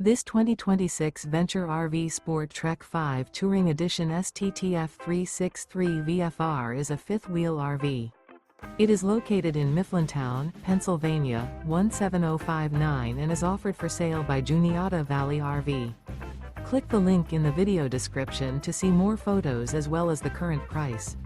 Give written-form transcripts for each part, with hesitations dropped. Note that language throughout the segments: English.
This 2026 Venture RV SportTrek 5 Touring Edition STTF 363 VFR is a fifth-wheel RV. It is located in Mifflintown, Pennsylvania, 17059 and is offered for sale by Juniata Valley RV. Click the link in the video description to see more photos as well as the current price.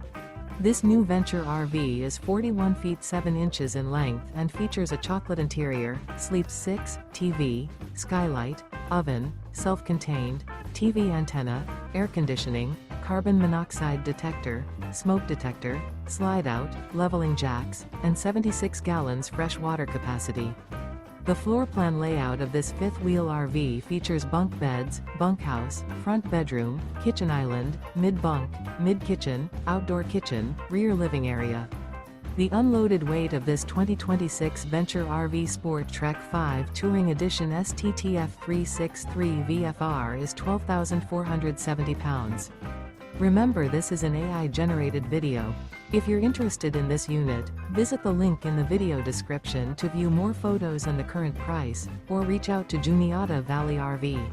This new Venture RV is 41 feet 7 inches in length and features a chocolate interior, sleeps 6, TV, skylight, oven, self-contained, TV antenna, air conditioning, carbon monoxide detector, smoke detector, slide-out, leveling jacks, and 76 gallons fresh water capacity. The floor plan layout of this fifth-wheel RV features bunk beds, bunkhouse, front bedroom, kitchen island, mid-bunk, mid-kitchen, outdoor kitchen, rear living area. The unloaded weight of this 2026 Venture RV SportTrek 5 Touring Edition STTF 363 VFR is 12,470 pounds. Remember, this is an AI-generated video. If you're interested in this unit, visit the link in the video description to view more photos and the current price, or reach out to Juniata Valley RV.